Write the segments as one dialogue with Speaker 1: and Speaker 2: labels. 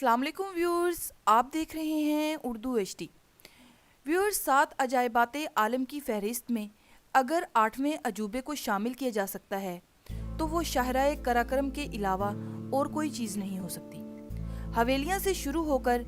Speaker 1: السلام علیکم ویورز، آپ دیکھ رہے ہیں اردو ایچ ڈی۔ ویورز، 7 عجائبات عالم کی فہرست میں اگر 8ویں عجوبے کو شامل کیا جا سکتا ہے تو وہ شاہراہ قراقرم کے علاوہ اور کوئی چیز نہیں ہو سکتی۔ حویلیاں سے شروع ہو کر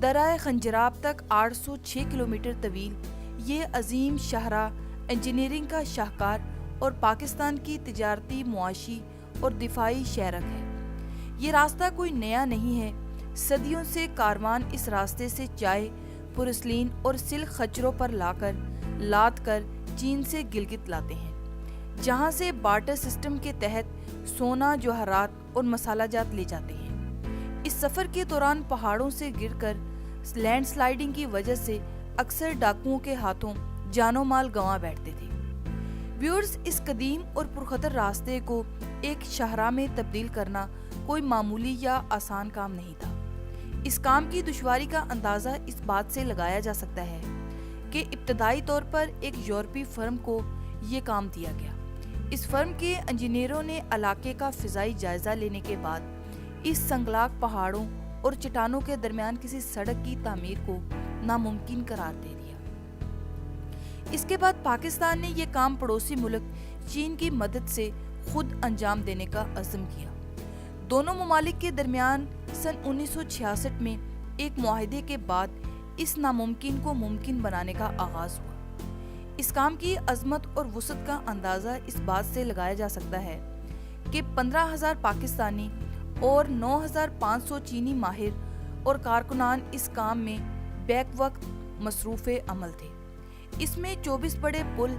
Speaker 1: درہ خنجراب تک 806 کلومیٹر طویل یہ عظیم شاہراہ انجینئرنگ کا شاہکار اور پاکستان کی تجارتی، معاشی اور دفاعی شہرک ہے۔ یہ راستہ کوئی نیا نہیں ہے، صدیوں سے کاروان اس راستے سے چائے، پورسلین اور سلک خچروں پر لاد کر چین سے گلگت لاتے ہیں، جہاں سے بارٹر سسٹم کے تحت سونا، جوہرات اور مسالہ جات لے جاتے ہیں۔ اس سفر کے دوران پہاڑوں سے گر کر لینڈ سلائیڈنگ کی وجہ سے اکثر ڈاکوؤں کے ہاتھوں جان و مال گنوا بیٹھتے تھے۔ ویورز، اس قدیم اور پرخطر راستے کو ایک شاہراہ میں تبدیل کرنا کوئی معمولی یا آسان کام نہیں تھا۔ اس کام کی دشواری کا اندازہ اس بات سے لگایا جا سکتا ہے کہ ابتدائی طور پر ایک یورپی فرم کو یہ کام دیا گیا۔ اس فرم کے انجینئروں نے علاقے کا فضائی جائزہ لینے کے بعد اس سنگلاخ پہاڑوں اور چٹانوں کے درمیان کسی سڑک کی تعمیر کو ناممکن قرار دے دیا۔ اس کے بعد پاکستان نے یہ کام پڑوسی ملک چین کی مدد سے خود انجام دینے کا عزم کیا۔ دونوں ممالک کے درمیان سن 1966 میں ایک معاہدے کے بعد اس ناممکن کو ممکن بنانے کا آغاز ہوا۔ اس کام کی عظمت اور وسعت کا اندازہ اس بات سے لگایا جا سکتا ہے کہ 15,000 پاکستانی اور 9,500 چینی ماہر اور کارکنان اس کام میں بیک وقت مصروف عمل تھے۔ اس میں 24 بڑے پل،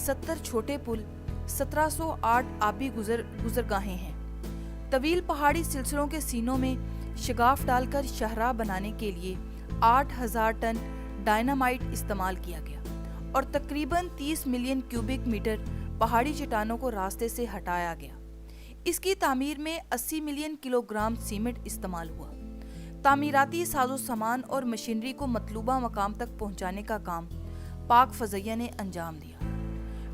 Speaker 1: 70 چھوٹے پل، 1708 آبی گزرگاہیں ہیں۔ طویل پہاڑی سلسلوں کے سینوں میں شگاف ڈال کر شاہراہ بنانے کے لیے 8,000 ٹن ڈائنامائٹ استعمال کیا گیا اور تقریباً 30 ملین کیوبک میٹر پہاڑی چٹانوں کو راستے سے ہٹایا گیا۔ اس کی تعمیر میں 80 ملین کلوگرام سیمنٹ استعمال ہوا۔ تعمیراتی ساز و سامان اور مشینری کو مطلوبہ مقام تک پہنچانے کا کام پاک فضائیہ نے انجام دیا۔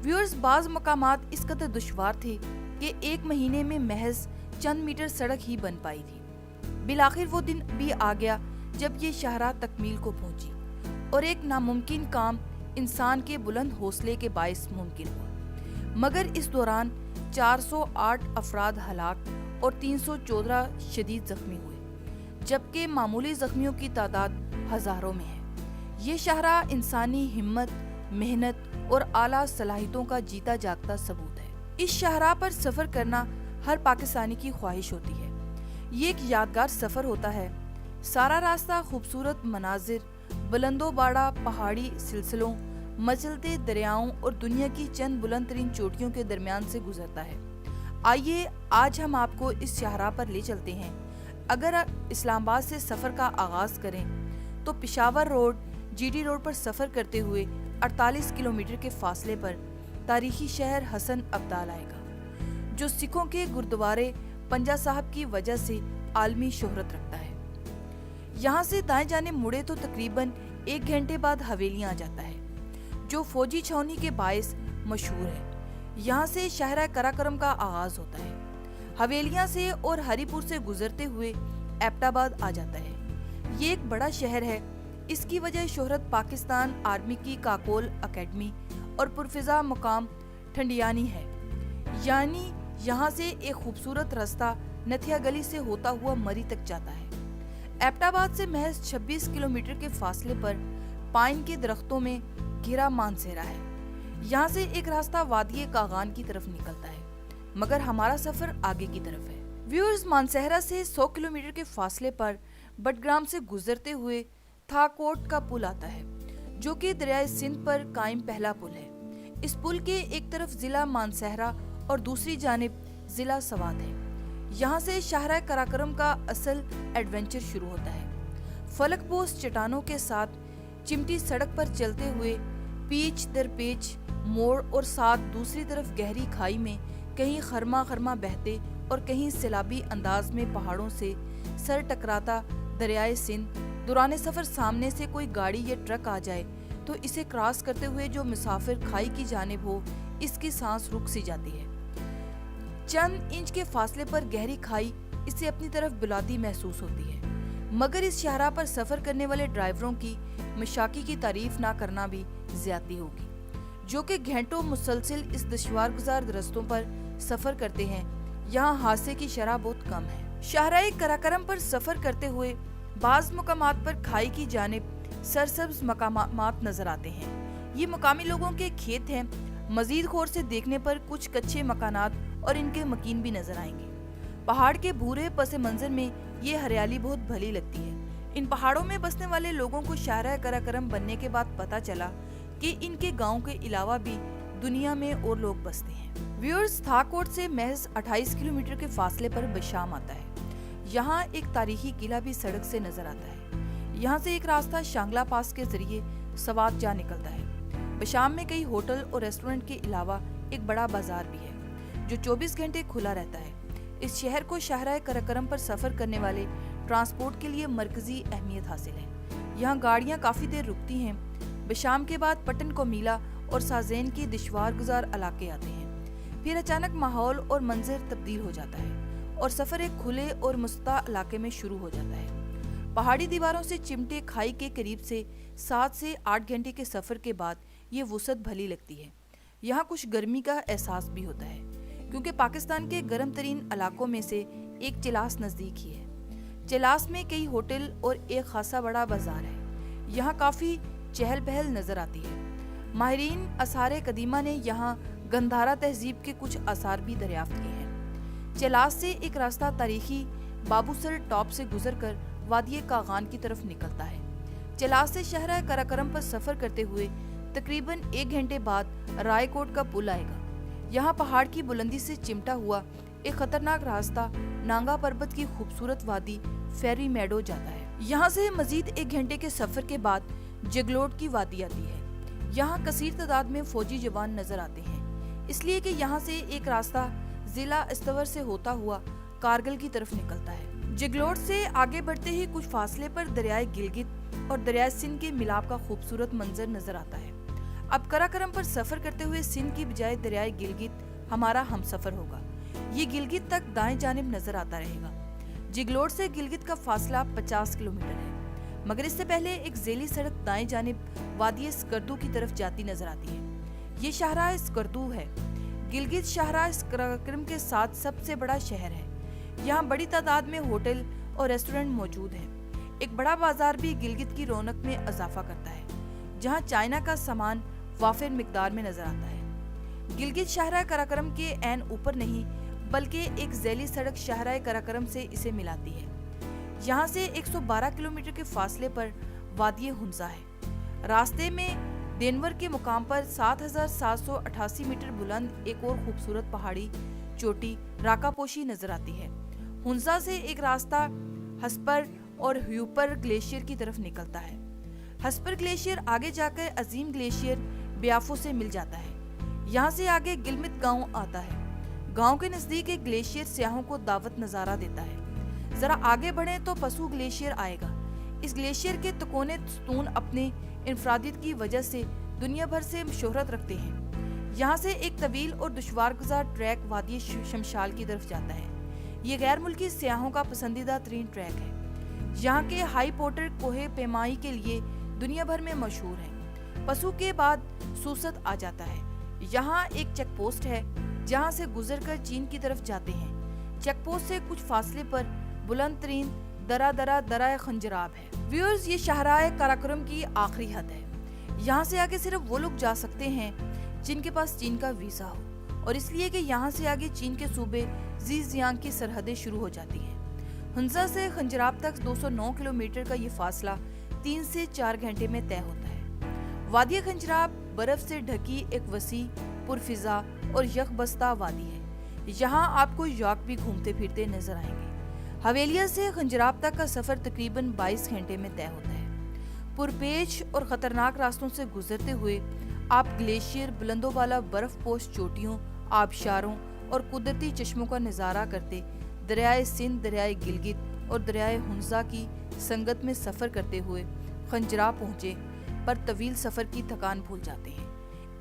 Speaker 1: ویورز، بعض مقامات اس قدر دشوار تھے کہ 1 مہینے میں محض چند میٹر سڑک ہی بن پائی تھی۔ بالآخر وہ دن بھی آ گیا جب یہ شاہراہ تکمیل کو پہنچی اور ایک ناممکن کام انسان کے بلند حوصلے کے باعث ممکن ہوا۔ مگر اس دوران 408 افراد ہلاک اور 314 شدید زخمی ہوئے، جبکہ معمولی زخمیوں کی تعداد ہزاروں میں ہے۔ یہ شاہراہ انسانی ہمت، محنت اور اعلیٰ صلاحیتوں کا جیتا جاگتا ثبوت ہے۔ اس شاہراہ پر سفر کرنا ہر پاکستانی کی خواہش ہوتی ہے۔ یہ ایک یادگار سفر ہوتا ہے۔ سارا راستہ خوبصورت مناظر، بلند و باڑا پہاڑی سلسلوں، مچلتے دریاؤں اور دنیا کی چند بلند ترین چوٹیوں کے درمیان سے گزرتا ہے۔ آئیے آج ہم آپ کو اس شاہراہ پر لے چلتے ہیں۔ اگر اسلام آباد سے سفر کا آغاز کریں تو Peshawar road, G D road پر سفر کرتے ہوئے 48 کلومیٹر کے فاصلے پر تاریخی شہر حسن ابدال آئے گا، جو سکھوں کے گردوارے پنجہ صاحب کی وجہ سے عالمی شہرت رکھتا ہے۔ یہاں سے دائیں جانب مڑے تو تقریباً 1 گھنٹے بعد حویلیاں آ جاتا ہے، جو فوجی چھاونی کے باعث مشہور ہے۔ یہاں سے شاہراہ قراقرم کا آغاز ہوتا ہے۔ حویلیاں سے اور ہری پور سے گزرتے ہوئے ایبٹ آباد آ جاتا ہے۔ یہ ایک بڑا شہر ہے۔ اس کی وجہ شہرت پاکستان آرمی کی کاکول اکیڈمی اور پرفضا مقام ٹھنڈیانی ہے۔ یعنی یہاں سے ایک خوبصورت راستہ نتھیا گلی سے ہوتا ہوا مری تک جاتا ہے۔ ایبٹ آباد سے محض 26 کلومیٹر کے فاصلے پر پائن کے درختوں میں گھرا مانسہرہ ہے۔ یہاں سے ایک راستہ وادی کاغان کی طرف نکلتا ہے، مگر ہمارا سفر آگے کی طرف ہے۔ ویورز، مانسہرہ سے 100 کلومیٹر کے فاصلے پر بٹگرام سے گزرتے ہوئے تھا کوٹ کا پل آتا ہے، جو کہ دریائے سندھ پر قائم پہلا پل ہے۔ اس پل کے ایک طرف ضلع مانسہرہ اور دوسری جانب ضلع سوات ہے۔ یہاں سے شاہراہ قراقرم کا اصل ایڈونچر شروع ہوتا ہے۔ فلک پوش چٹانوں کے ساتھ چمٹی سڑک پر چلتے ہوئے پیچ در پیچ موڑ اور ساتھ دوسری طرف گہری کھائی میں کہیں خرما خرما بہتے اور کہیں سیلابی انداز میں پہاڑوں سے سر ٹکراتا دریائے سندھ۔ دوران سفر سامنے سے کوئی گاڑی یا ٹرک آ جائے تو اسے کراس کرتے ہوئے جو مسافر کھائی کی جانب ہو، اس کی سانس رک سی جاتی ہے۔ چند انچ کے فاصلے پر گہری کھائی اسے اپنی طرف بلاتی محسوس ہوتی ہے۔ मगर इस शाहराह पर सफर करने वाले ड्राइवरों की मशाकी की तारीफ ना करना भी ज्यादती होगी, जो कि घंटों मुसलसिल इस दुश्वार गुजार रस्तों पर सफर करते हैं। यहाँ हादसे की शरह बहुत कम है। शाहराह कराकरम पर सफर करते हुए बाज मकामात पर खाई की जानिब सरसब्ज मकामात नजर आते हैं। ये मकामी लोगों के खेत हैं। मजीद गौर से देखने पर कुछ कच्चे मकानात और इनके मकीन भी नजर आएंगे। पहाड़ के भूरे पसे मंजर में ये हरियाली बहुत भली लगती है। इन पहाड़ों में बसने वाले लोगों को शाहराह कराकरम बनने के बाद पता चला कि इनके गांव के अलावा भी दुनिया में और लोग बसते हैं। व्यूअर्स, थाकोट से महज 28 किलोमीटर के फासले पर बशाम आता है। यहाँ एक तारीखी किला भी सड़क से नजर आता है। यहाँ से एक रास्ता शांगला पास के जरिए सवात जा निकलता है। बशाम में कई होटल और रेस्टोरेंट के अलावा एक बड़ा बाजार भी है जो 24 घंटे खुला रहता है। इस शहर को शाहराह कराकरम पर सफर करने वाले ट्रांसपोर्ट के लिए मरकजी अहमियत हासिल है। यहाँ गाड़ियाँ काफी देर रुकती हैं। बशाम के बाद पटन कोमिला और साजेन के दुश्वार गुजार इलाके आते हैं। फिर अचानक माहौल और मंजर तब्दील हो जाता है और सफर एक खुले और मुस्ता इलाके में शुरू हो जाता है। पहाड़ी दीवारों से चिमटे खाई के करीब से 7 से 8 घंटे के सफर के बाद ये वुसअत भली लगती है। यहाँ कुछ गर्मी का एहसास भी होता है क्योंकि पाकिस्तान के गर्म तरीन इलाकों में से एक चिलास नजदीक ही है। चिलास में कई होटल और एक खासा बड़ा बाजार है। यहाँ काफी चहल पहल नजर आती है। माहिरीन आसार कदीमा ने यहाँ गंधारा तहजीब के कुछ आसार भी दरियाफ्त किए हैं। चिलास से एक रास्ता तारीखी बाबूसर टॉप से गुजरकर वादिये कागान की तरफ निकलता है। चिलास से शाहराह कराकरम पर सफर करते हुए तकरीबन 1 घंटे बाद रायकोट का पुल आएगा। यहाँ पहाड़ की बुलंदी से चिमटा हुआ एक खतरनाक रास्ता नांगा पर्वत की खूबसूरत वादी फेरी मेडो जाता है। यहाँ से मजीद 1 घंटे के सफर के बाद जगलोट की वादी आती है। यहाँ कसीर तादाद में फौजी जवान नजर आते हैं, इसलिए कि यहाँ से एक रास्ता जिला अस्तवर से होता हुआ कारगिल की तरफ निकलता है। जगलोट से आगे बढ़ते ही कुछ फासले पर दरियाए गिलगित और दरियाए सिंध के मिलाप का खूबसूरत मंजर नजर आता है। अब कराकरम पर सफर करते हुए सिंध की बजाय दरियाए गिलगित हमारा हमसफर होगा। ये गिलगित तक दाएं जानिब नजर आता रहेगा। जिगलोट से गिलगित का फासला 50 किलोमीटर है, मगर इससे पहले एक झेली सड़क दाएं जानिब वादी स्कर्दू की तरफ जाती नजर आती है। ये शाहराह स्कर्दू है। गिलगित शाहराह कराकरम के साथ सबसे बड़ा शहर है। यहाँ बड़ी तादाद में होटल और रेस्टोरेंट मौजूद हैं। एक बड़ा बाजार भी गिलगित की रौनक में इजाफा करता है, जहाँ चाइना का सामान वाफिर मिकदार में नजर आता है। गिलगित शाहराह कराकरम के ऐन ऊपर नहीं बल्कि एक झेली सड़क शाहराह कराकरम से इसे मिलाती है। यहाँ से 112 किलोमीटर के फासले पर वादिये हुंजा है। रास्ते में देनवर के मुकाम पर 7,788 मीटर बुलंद एक और खूबसूरत पहाड़ी चोटी राकापोशी नजर आती है। हुंजा से एक रास्ता हस्पर और ह्यूपर ग्लेशियर की तरफ निकलता है। हस्पर ग्लेशियर आगे जाकर अजीम ग्लेशियर ब्याफो से मिल जाता है। यहाँ से आगे गिलमित गांव आता है। गांव के नजदीक एक ग्लेशियर सियाहों को दावत नजारा देता है। जरा आगे बढ़े तो पसू ग्लेशियर आएगा। इस ग्लेशियर के तकोने स्तून अपने इंफरादियत की वजह से दुनिया भर से शोहरत रखते हैं। यहाँ से एक तवील और दुश्वार गुजार ट्रैक वादी शमशाल की तरफ जाता है। ये गैर मुल्की सियाहों का पसंदीदा तरीन ट्रैक है। यहाँ के हाई पोर्टर कोहे पेमाई के लिए दुनिया भर में मशहूर है। पसू के बाद सूसत आ जाता है। यहाँ एक चेक पोस्ट है जहाँ से गुजरकर चीन की तरफ जाते हैं। चेक पोस्ट से कुछ फासले पर बुलंद तरीन दरा खंजराब है। व्यूअर्स, ये शाहराह कराकरम की आखिरी हद है। यहाँ से आगे सिर्फ वो लोग जा सकते हैं जिनके पास चीन का वीजा हो, और इसलिए कि यहाँ से आगे चीन के सूबे ज़ीजियांग की सरहदें शुरू हो जाती हैं। हुंजा से खंजराब तक 209 किलोमीटर का ये फासला 3 से 4 घंटे में तय होता है। वादी खंजराब बर्फ से ढकी एक वसी पुरफिजा और यकबस्ता वादी है। यहाँ आपको याक भी घूमते फिरते नजर आएंगे। हवेलिया से खंजराब तक का सफर तकरीबन 22 घंटे में तय होता है। पुरपेच और खतरनाक रास्तों से गुजरते हुए आप ग्लेशियर, बुलंदों वाला बर्फ पोश चोटियों, आबशारों और कुदरती चश्मों का नजारा करते दरियाए सिंध, दरियाए गिलगित और दरियाए हुंजा की संगत में सफर करते हुए खंजरा पहुंचे पर तवील सफर की थकान भूल जाते हैं।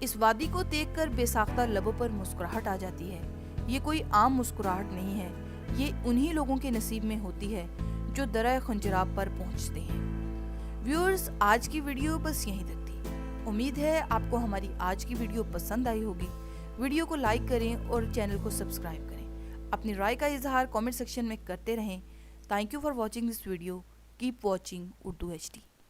Speaker 1: इस वादी को देखकर बेसाख्ता लबों पर मुस्कुराहट आ जाती है। ये कोई आम मुस्कुराहट नहीं है, ये उन्हीं लोगों के नसीब में होती है جو درہ خنجراب پر پہنچتے ہیں۔ ویورز، آج کی ویڈیو بس یہیں تک تھی۔ امید ہے آپ کو ہماری آج کی ویڈیو پسند آئی ہوگی۔ ویڈیو کو لائک کریں اور چینل کو سبسکرائب کریں۔ اپنی رائے کا اظہار کامنٹ سیکشن میں کرتے رہیں۔ Thank you for watching this video. Keep watching Urdu HD۔